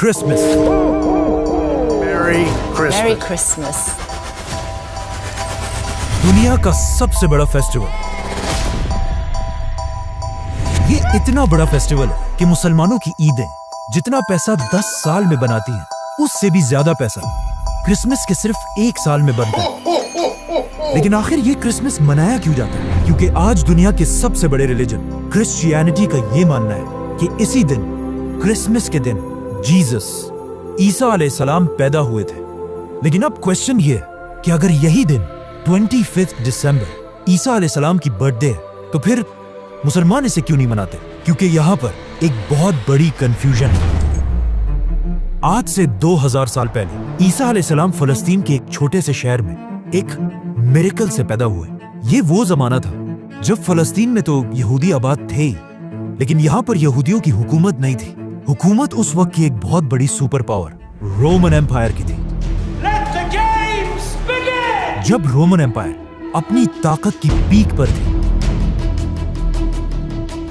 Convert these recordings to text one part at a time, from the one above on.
Christmas. Merry Christmas. दुनिया का सबसे बड़ा फेस्टिवल। ये इतना बड़ा फेस्टिवल है कि मुसलमानों की ईदें जितना पैसा 10 साल में बनाती हैं, उससे भी ज्यादा पैसा क्रिसमस के सिर्फ 1 साल में बनता है। लेकिन आखिर ये क्रिसमस मनाया क्यों जाता है? क्योंकि आज दुनिया के सबसे बड़े रिलीजन क्रिश्चियनिटी का ये मानना है कि इसी दिन, क्रिसमस के दिन, जीसस ईसा अलैहिस्सलाम पैदा हुए थे। लेकिन अब क्वेश्चन ये है कि अगर यही दिन 25 दिसंबर ईसा अलैहिस्सलाम की बर्थडे है, तो फिर मुसलमान इसे क्यों नहीं मनाते? क्योंकि यहाँ पर एक बहुत बड़ी कंफ्यूजन है। आज से 2000 साल पहले ईसा अलैहिस्सलाम फलस्तीन के एक छोटे से शहर में एक मिरेकल से पैदा हुए। ये वो जमाना था जब फलस्तीन में तो यहूदी आबाद थे ही, लेकिन यहाँ पर यहूदियों की हुकूमत नहीं थी। हुकूमत उस वक्त की एक बहुत बड़ी सुपर पावर रोमन एम्पायर की थी। जब रोमन एम्पायर अपनी ताकत की पीक पर थी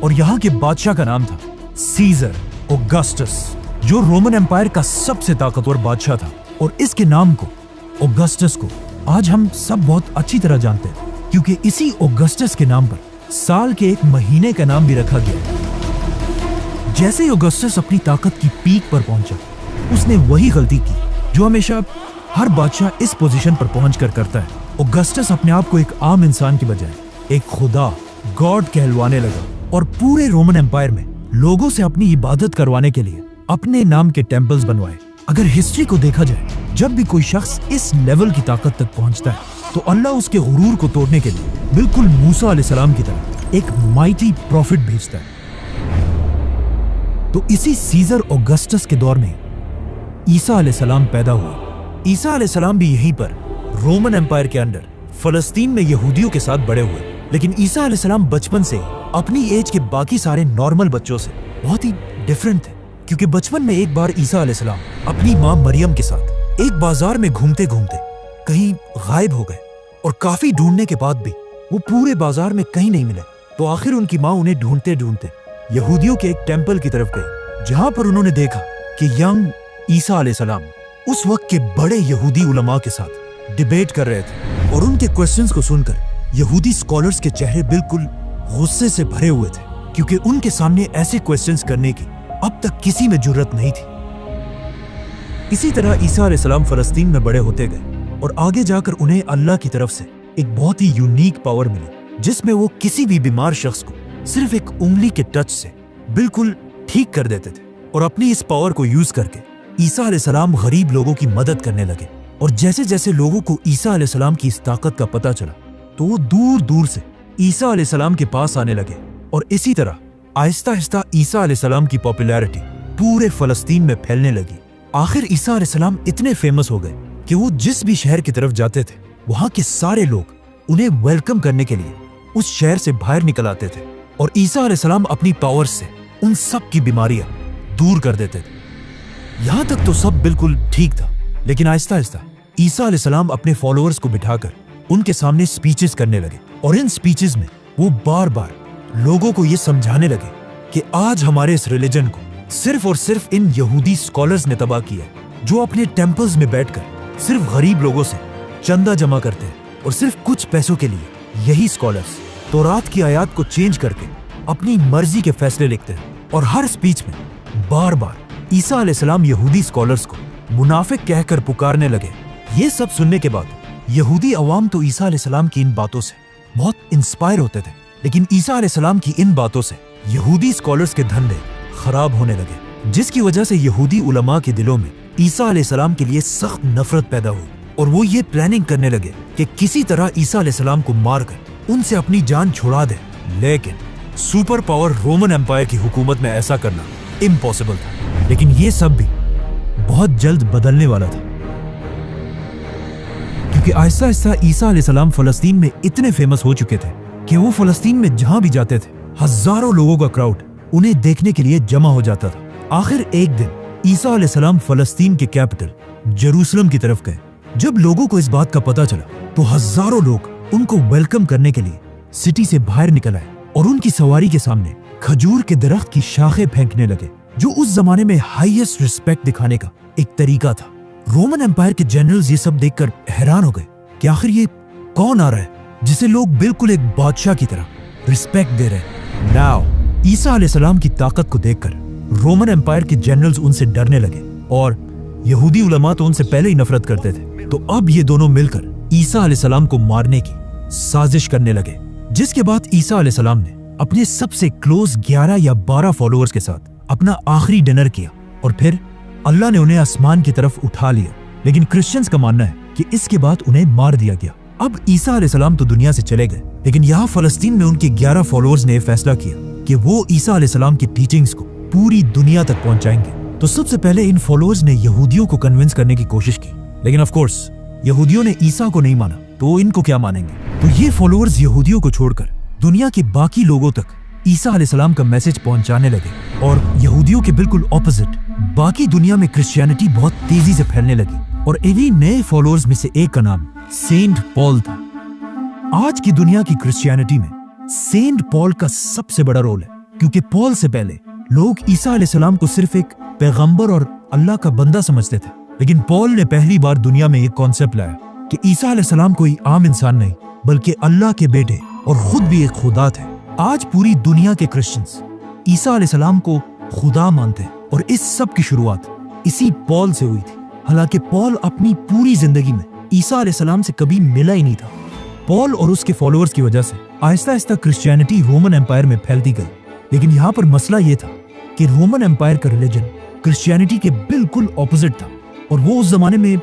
और यहाँ के बादशाह का नाम था सीजर ऑगस्टस, जो रोमन एम्पायर का सबसे ताकतवर बादशाह था। और इसके नाम को, ऑगस्टस को, आज हम सब बहुत अच्छी तरह जानते हैं, क्योंकि इसी ऑगस्टस के नाम पर साल के एक महीने का नाम भी रखा गया है। जैसे ही ऑगस्टस अपनी ताकत की पीक पर पहुंचा, उसने वही गलती की जो हमेशा हर बादशाह इस पोजीशन पर पहुंचकर करता है। ऑगस्टस अपने आप को एक आम इंसान की बजाय एक खुदा, गॉड कहलवाने लगा और पूरे रोमन एम्पायर में लोगों से अपनी इबादत करवाने के लिए अपने नाम के टेम्पल्स बनवाए। अगर हिस्ट्री को देखा जाए, जब भी कोई शख्स इस लेवल की ताकत तक पहुंचता है, तो अल्लाह उसके गुरूर को तोड़ने के लिए बिल्कुल मूसा अलैहिस्सलाम की तरह एक माइटी प्रॉफिट भेजता है। तो इसी सीजर ऑगस्टस के दौर में ईसा अलैहिस्सलाम पैदा हुआ। ईसा अलैहिस्सलाम भी यहीं पर रोमन एम्पायर के अंडर फलस्तीन में यहूदियों के साथ बड़े हुए। लेकिन ईसा अलैहिस्सलाम बचपन से अपनी एज के बाकी सारे नॉर्मल बच्चों से बहुत ही डिफरेंट थे, क्योंकि बचपन में एक बार ईसा अलैहिस्सलाम अपनी माँ मरियम के साथ एक बाजार में घूमते घूमते कहीं गायब हो गए और काफी ढूंढने के बाद भी वो पूरे बाजार में कहीं नहीं मिले। तो आखिर उनकी माँ उन्हें ढूंढते ढूंढते यहूदियों के एक टेम्पल की तरफ गए, जहां पर उन्होंने देखा कि यंग ईसा अलैहिस्सलाम उस वक्त के बड़े यहूदी उलमा के साथ डिबेट कर रहे थे। और उनके क्वेश्चंस को सुनकर यहूदी स्कॉलर्स के चेहरे बिल्कुल गुस्से से भरे हुए थे, क्योंकि उनके सामने ऐसे क्वेश्चंस करने की अब तक किसी में जुर्रत नहीं थी। इसी तरह ईसा अलैहिस्सलाम फलस्तीन में बड़े होते गए और आगे जाकर उन्हें अल्लाह की तरफ से एक बहुत ही यूनिक पावर मिली, जिसमें वो किसी भी बीमार शख्स को सिर्फ एक उंगली के टच से बिल्कुल ठीक कर देते थे। और अपनी इस पावर को यूज करके ईसा अलैहिस्सलाम गरीब लोगों की मदद करने लगे। और जैसे जैसे लोगों को ईसा अलैहिस्सलाम की इस ताकत का पता चला, तो वो दूर दूर से ईसा अलैहिस्सलाम के पास आने लगे। और इसी तरह आहिस्ता आहिस्ता ईसा अलैहिस्सलाम की पॉपुलैरिटी पूरे फलस्तीन में फैलने लगी। आखिर ईसा अलैहिस्सलाम इतने फेमस हो गए कि वो जिस भी शहर की तरफ जाते थे, वहां के सारे लोग उन्हें वेलकम करने के लिए उस शहर से बाहर निकल आते थे। और ईसा अलैहिस्सलाम अपनी पावर से उन सब की बीमारियां दूर कर देते थे। यहां तक तो सब बिल्कुल ठीक था, लेकिन आहिस्ता आहिस्ता ईसा अलैहिस्सलाम अपने फॉलोअर्स को बिठाकर उनके सामने स्पीचेस करने लगे। और इन स्पीचेस में वो बार बार लोगों को ये समझाने लगे कि आज हमारे इस रिलीजन को सिर्फ और सिर्फ इन यहूदी स्कॉलर्स ने तबाह किया है, जो अपने टेम्पल्स में बैठकर सिर्फ गरीब लोगों से चंदा जमा करते हैं। और सिर्फ कुछ पैसों के लिए यही स्कॉलर्स तौरात की आयत को चेंज करके अपनी मर्जी के फैसले लिखते हैं। और हर स्पीच में बार बार ईसा अलैहिस्सलाम यहूदी स्कॉलर्स को मुनाफिक कहकर पुकारने लगे। ये सब सुनने के बाद यहूदी अवाम तो ईसा अलैहिस्सलाम की इन बातों से बहुत इंस्पायर होते थे, लेकिन ईसा अलैहिस्सलाम की इन बातों से यहूदी स्कॉलर्स के धंधे खराब होने लगे, जिसकी वजह से यहूदी उलमा के दिलों में ईसा अलैहिस्सलाम के लिए सख्त नफरत पैदा हुई। और वो ये प्लानिंग करने लगे कि किसी तरह ईसा अलैहिस्सलाम को मारकर उनसे अपनी जान छुड़ा दे। लेकिन सुपर पावर रोमन एम्पायर की हुकूमत में ऐसा करना इम्पॉसिबल था। लेकिन ये सब भी बहुत जल्द बदलने वाला था, क्योंकि आहिस्ता आहिस्ता ईसा अलैहिस्सलाम फलस्तीन में इतने फेमस हो चुके थे कि वो फलस्तीन में जहां भी जाते थे, हजारों लोगों का क्राउड उन्हें देखने के लिए जमा हो जाता था। आखिर एक दिन ईसा अलैहिस्सलाम फलस्तीन के कैपिटल जेरूसलम की तरफ गए। जब लोगों को इस बात का पता चला, तो हजारों लोग उनको वेलकम करने के लिए सिटी से बाहर निकल आए और उनकी सवारी के सामने खजूर के दरख्त की शाखें फेंकने लगे। जो उस जमाने में हाईएस्ट रिस्पेक्ट दिखाने का एक तरीका था। रोमन एम्पायर के जनरल्स ये सब देखकर हैरान हो गए कि आखिर ये कौन आ रहा है जिसे लोग बिल्कुल एक बादशाह की तरह रिस्पेक्ट दे रहे हैं। नाउ ईसा अलैहिस्सलाम की ताकत को देखकर रोमन एम्पायर के जनरल्स उनसे डरने लगे और यहूदी उलमा तो उनसे पहले ही नफरत करते थे। तो अब ये दोनों मिलकर ईसा अलैहिस्सलाम को मारने की साजिश करने लगे, जिसके बाद ईसा अलैहिस्सलाम ने अपने सबसे क्लोज 11 या 12 फॉलोअर्स के साथ अपना आखिरी डिनर किया और फिर अल्लाह ने उन्हें आसमान की तरफ उठा लिया। लेकिन क्रिश्चियंस का मानना है कि इसके बाद उन्हें मार दिया गया। अब ईसा अलैहिस्सलाम तो दुनिया से चले गए, लेकिन यहाँ फलस्तीन में उनके 11 फॉलोअर्स ने फैसला किया कि वो ईसा अलैहिस्सलाम की टीचिंग्स को पूरी दुनिया तक पहुंचाएंगे। तो सबसे पहले इन फॉलोअर्स ने यहूदियों को कन्विंस करने की कोशिश की, लेकिन ऑफ कोर्स यहूदियों ने ईसा को नहीं माना, तो इनको क्या मानेंगे। तो ये फॉलोअर्स यहूदियों को छोड़कर दुनिया के बाकी लोगों तक ईसा अलैहिस्सलाम का मैसेज पहुंचाने लगे और यहूदियों के बिल्कुल ऑपोजिट बाकी दुनिया में क्रिश्चियनिटी बहुत तेजी से फैलने लगी। और इन्हीं नए फॉलोअर्स में से एक का नाम सेंट पॉल था। आज की दुनिया की क्रिश्चियनिटी में सेंट पॉल का सबसे बड़ा रोल है, क्योंकि पॉल से पहले लोग ईसा अलैहिस्सलाम को सिर्फ एक पैगंबर और अल्लाह का बंदा समझते थे, लेकिन पॉल ने पहली बार दुनिया में एक कॉन्सेप्ट लाया कि ईसा अलैहिस्सलाम कोई आम इंसान नहीं बल्कि अल्लाह के बेटे और खुद भी एक खुदा थे। आज पूरी दुनिया के क्रिश्चियंस ईसा अलैहिस्सलाम को खुदा मानते हैं और इस सब की शुरुआत इसी पॉल से हुई थी। हालांकि पॉल अपनी पूरी जिंदगी में ईसा अलैहिस्सलाम से कभी मिला ही नहीं था। पॉल और उसके फॉलोअर्स की वजह से Aahista Aahista Christianity Roman empire में फैलती गई, लेकिन यहाँ पर मसला ये था कि रोमन एम्पायर का रिलीजन क्रिश्चियनिटी के बिल्कुल ऑपोजिट था और वो उस जमाने में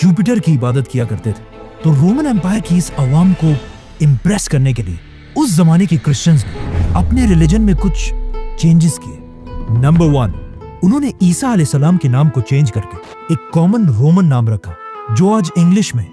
जुपिटर की इबादत किया करते थे। तो रोमन एम्पायर की इस अवाम को इम्प्रेस करने के लिए उस जमाने के क्रिश्चियंस ने अपने रिलीजन में कुछ चेंजेस किए। नंबर 1, उन्होंने ईसा अलैहिस्सलाम के नाम को चेंज करके एक कॉमन रोमन नाम रखा जो आज इंग्लिश में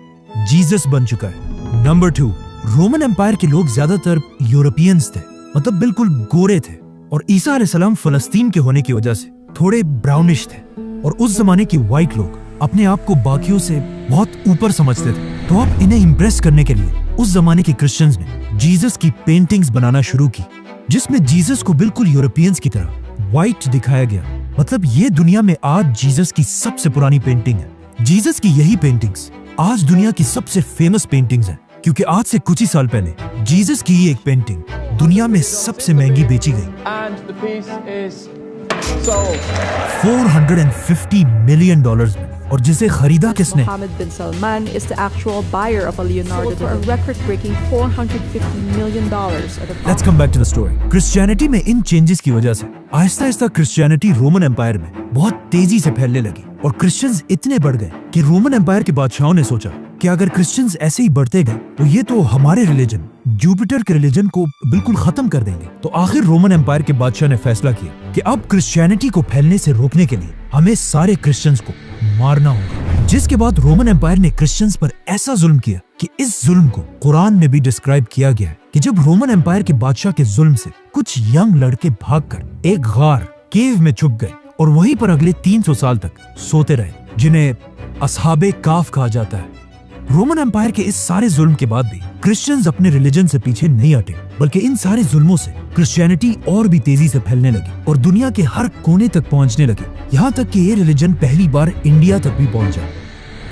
जीसस बन चुका है। नंबर 2, रोमन एम्पायर के लोग ज्यादातर यूरोपियंस थे, मतलब बिल्कुल गोरे थे, और ईसा अलैहिस्सलाम फलस्तीन के होने की वजह से थोड़े ब्राउनिश थे और उस जमाने के व्हाइट लोग अपने आप को बाकियों से बहुत ऊपर समझते थे। तो अब इन्हें इम्प्रेस करने के लिए उस जमाने के क्रिश्चियंस ने जीसस की पेंटिंग्स बनाना शुरू की, जिसमें जीसस को बिल्कुल यूरोपियंस की तरह व्हाइट दिखाया गया। मतलब ये दुनिया में आज जीसस की सबसे पुरानी पेंटिंग है। जीसस की यही पेंटिंग्स आज दुनिया की सबसे फेमस पेंटिंग्स हैं, क्योंकि आज से कुछ ही साल पहले जीसस की ही एक पेंटिंग दुनिया में सबसे महंगी बेची गई $450 मिलियन में, और जिसे खरीदा किसने? Mohammed bin Salman is the actual buyer of a Leonardo for a record-breaking $450 million at the Let's come back to the story. Christianity में इन चेंजेस की वजह से Aahista Aahista Christianity Roman empire में बहुत तेजी से फैलने लगी और क्रिश्चियंस इतने बढ़ गए कि रोमन एम्पायर के बादशाहों ने सोचा कि अगर क्रिश्चियंस ऐसे ही बढ़ते गए तो ये तो हमारे रिलीजन जुपिटर के रिलीजन को बिल्कुल खत्म कर देंगे। तो आखिर रोमन एम्पायर के बादशाह ने फैसला किया कि अब क्रिश्चियनिटी को फैलने से रोकने के लिए हमें सारे क्रिश्चियंस को मारना होगा। जिसके बाद रोमन एम्पायर ने क्रिश्चियंस पर ऐसा जुल्म किया कि इस जुल्म को कुरान में भी डिस्क्राइब किया गया है कि जब रोमन एम्पायर के बादशाह के जुल्म से कुछ यंग लड़के भागकर एक गार केव में छुप गए और वहीं पर अगले 300 साल तक सोते रहे, जिन्हें असहाबे काफ कहा जाता है। रोमन एम्पायर के इस सारे जुल्म के बाद भी क्रिश्चियंस अपने रिलीजन से पीछे नहीं हटे, बल्कि इन सारे जुल्मों से क्रिश्चियनिटी और भी तेजी से फैलने लगी और दुनिया के हर कोने तक पहुंचने लगी, यहाँ तक कि ये रिलीजन पहली बार इंडिया तक भी पहुंचा।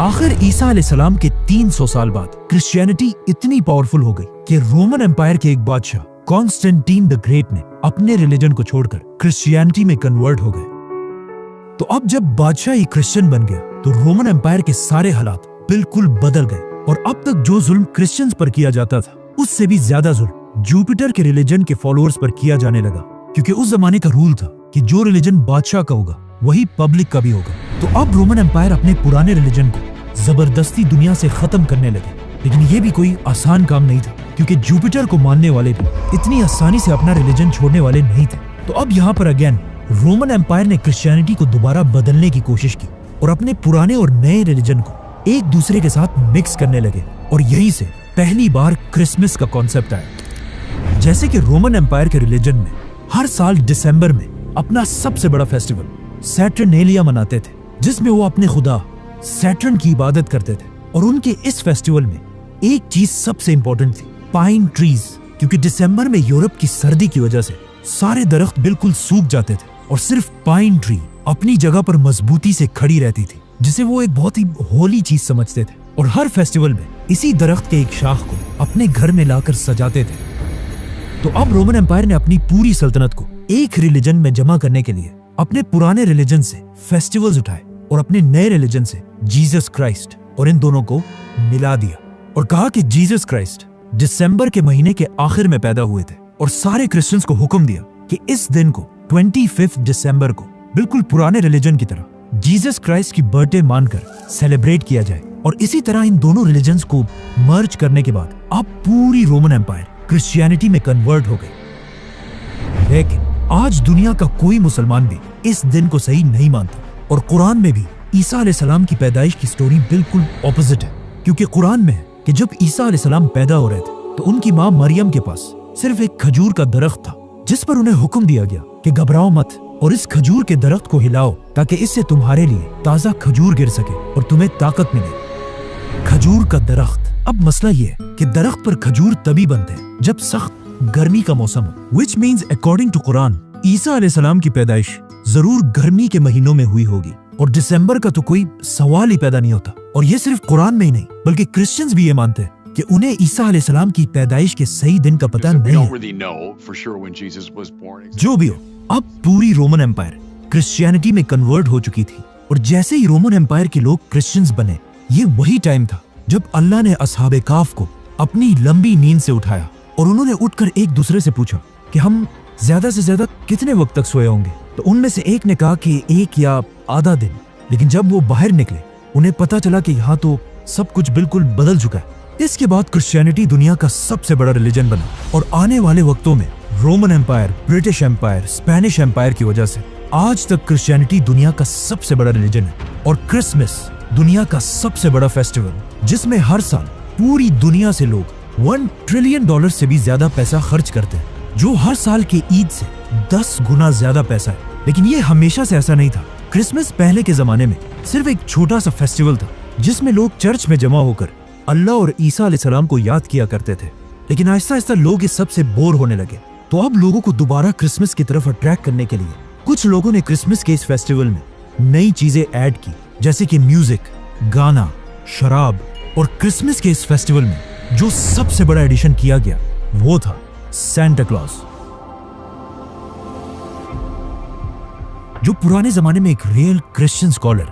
आखिर ईसा अलैहिस्सलाम के 300 साल बाद क्रिश्चियनिटी इतनी पावरफुल हो गई कि रोमन एम्पायर के एक बादशाह कॉन्स्टेंटीन द ग्रेट ने अपने रिलीजन को छोड़कर क्रिश्चियनिटी में कन्वर्ट हो गए। तो अब जब बादशाह ही क्रिश्चियन बन गया तो रोमन एम्पायर के सारे हालात बिल्कुल बदल गए और अब तक जो जुल्म क्रिश्चियंस पर किया जाता था उससे भी ज्यादा जुल्म जुपिटर के रिलीजन के फॉलोअर्स पर किया जाने लगा, क्योंकि उस जमाने का रूल था कि जो रिलीजन बादशाह का होगा वही पब्लिक का भी होगा। तो अब रोमन एम्पायर अपने पुराने रिलीजन को जबरदस्ती दुनिया से खत्म करने लगे, लेकिन ये भी कोई आसान काम नहीं था, क्योंकि जुपिटर को मानने वाले भी इतनी आसानी से अपना रिलीजन छोड़ने वाले नहीं थे। तो अब यहाँ पर अगेन रोमन एम्पायर ने क्रिश्चियनिटी को दोबारा बदलने की कोशिश की और अपने पुराने और नए रिलीजन को एक दूसरे के साथ मिक्स करने लगे, और यहीं से पहली बार क्रिसमस का कॉन्सेप्ट आया। जैसे कि रोमन एम्पायर के रिलीजन में हर साल दिसंबर में अपना सबसे बड़ा फेस्टिवल सैटर्नेलिया मनाते थे, जिसमें वो अपने खुदा सैटर्न की इबादत करते थे। और उनके इस फेस्टिवल में एक चीज सबसे इंपॉर्टेंट थी, पाइन ट्रीज, क्योंकि दिसंबर में यूरोप की सर्दी की वजह से सारे दरख्त बिल्कुल सूख जाते थे और सिर्फ पाइन ट्री अपनी जगह पर मजबूती से खड़ी रहती थी, जिसे वो एक बहुत ही होली चीज समझते थे। और हर फेस्टिवल में इसी दरख्त के एक शाख को अपने घर में लाकर सजाते थे। तो अब रोमन एम्पायर ने अपनी पूरी सल्तनत को एक रिलीजन में जमा करने के लिए अपने पुराने रिलीजन से फेस्टिवल्स उठाए और अपने नए रिलीजन से जीसस क्राइस्ट और इन दोनों को मिला दिया और कहा कि जीसस क्राइस्ट दिसंबर के महीने के आखिर में पैदा हुए थे। और सारे क्रिश्चियंस को हुक्म दिया कि इस दिन को 25 दिसंबर को बिल्कुल पुराने रिलीजन की तरह जीसस क्राइस्ट की बर्थडे मानकर सेलिब्रेट किया जाए। और इसी तरह इन दोनों रिलीजन्स को मर्ज करने के बाद अब पूरी रोमन एम्पायर क्रिश्चियनिटी में कन्वर्ट हो गई। लेकिन आज दुनिया का कोई मुसलमान भी इस दिन को सही नहीं मानता और कुरान में भी ईसा अलैहिस्सलाम की पैदाइश की स्टोरी बिल्कुल ऑपोजिट है। क्योंकि कुरान में है कि जब ईसा अलैहिस्सलाम पैदा हो रहे थे तो उनकी माँ मरियम के पास सिर्फ एक खजूर का दरख्त था, जिस पर उन्हें हुक्म दिया गया कि घबराओ मत और इस खजूर के दरख्त को हिलाओ ताकि इससे तुम्हारे लिए ताजा खजूर गिर सके और तुम्हें ताकत मिले। खजूर का दरख्त। अब मसला ये है कि दरख्त पर खजूर तभी बनते हैं जब सख्त गर्मी का मौसम हो, which means according to Quran ईसा अलैहिस्सलाम की पैदाइश जरूर गर्मी के महीनों में हुई होगी और दिसंबर का तो कोई सवाल ही पैदा नहीं होता। और ये सिर्फ कुरान में ही नहीं बल्कि क्रिश्चियंस भी ये मानते हैं कि उन्हें ईसा अलैहिस्सलाम की पैदाइश के सही दिन का पता नहीं है। जो भी हो, अब पूरी रोमन एम्पायर क्रिश्चियनिटी में कन्वर्ट हो चुकी थी और जैसे ही रोमन एम्पायर के लोग क्रिश्चियंस बने, ये वही टाइम था जब अल्लाह ने असहाबे काफ को अपनी लंबी नींद से उठाया और उन्होंने उठकर एक दूसरे से पूछा कि हम ज्यादा से ज्यादा कितने वक्त तक सोए होंगे। तो उनमें से एक ने कहा कि 1 या आधा दिन। लेकिन जब वो बाहर निकले उन्हें पता चला कि यहाँ तो सब कुछ बिल्कुल बदल चुका है। इसके बाद क्रिश्चियनिटी दुनिया का सबसे बड़ा रिलीजन बना और आने वाले वक्तों में Roman empire, British empire, Spanish empire की वजह से आज तक क्रिश्चियनिटी दुनिया का सबसे बड़ा रिलीजन है। और क्रिसमस दुनिया का सबसे बड़ा फेस्टिवल जिसमें हर साल पूरी दुनिया से लोग $1 ट्रिलियन से भी ज्यादा पैसा खर्च करते हैं, जो हर साल के ईद से 10 गुना ज्यादा पैसा है। लेकिन ये हमेशा से ऐसा नहीं था। क्रिसमस पहले के जमाने में सिर्फ एक छोटा सा फेस्टिवल था जिसमें लोग चर्च में जमा होकर अल्लाह और ईसा अलैहिस्सलाम को याद किया करते थे। लेकिन आहिस्ता आहिस्ता लोग इस सब से बोर होने लगे। तो अब लोगों को दोबारा क्रिसमस की तरफ अट्रैक्ट करने के लिए कुछ लोगों ने क्रिसमस के इस फेस्टिवल में नई चीजें ऐड की, जैसे कि म्यूजिक, गाना, शराब। और क्रिसमस के इस फेस्टिवल में जो सबसे बड़ा एडिशन किया गया वो था सेंटा क्लॉज, जो पुराने जमाने में एक real Christian scholar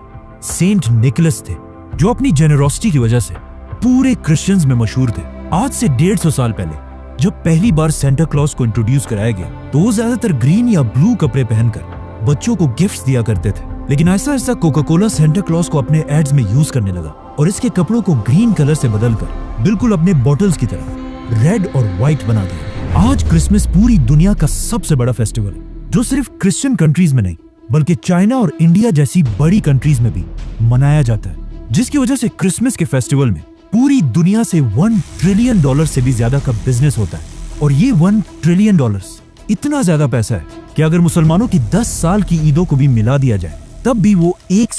saint Nicholas थे, जो अपनी जेनरोसिटी की वजह से पूरे क्रिश्चियंस में मशहूर थे। आज से 150 साल पहले जब पहली बार सेंटा क्लॉज को इंट्रोड्यूस कराया गया तो वो ज्यादातर ग्रीन या ब्लू कपड़े पहनकर बच्चों को गिफ्ट्स दिया करते थे। लेकिन ऐसा ऐसा कोका कोला सेंटा क्लॉज को अपने एड्स में यूज करने लगा और इसके कपड़ों को ग्रीन कलर से बदलकर बिल्कुल अपने बॉटल्स की तरह रेड और व्हाइट बना दिया। आज क्रिसमस पूरी दुनिया का सबसे बड़ा फेस्टिवल है, जो सिर्फ क्रिश्चियन कंट्रीज में नहीं बल्कि चाइना और इंडिया जैसी बड़ी कंट्रीज में भी मनाया जाता है, जिसकी वजह से क्रिसमस के फेस्टिवल में पूरी दुनिया से $1 ट्रिलियन से भी ज्यादा का बिजनेस होता है। और ये $1 ट्रिलियन इतना ज्यादा पैसा है कि अगर मुसलमानों की 10 साल की ईदों को भी मिला दिया जाए तब भी वो एक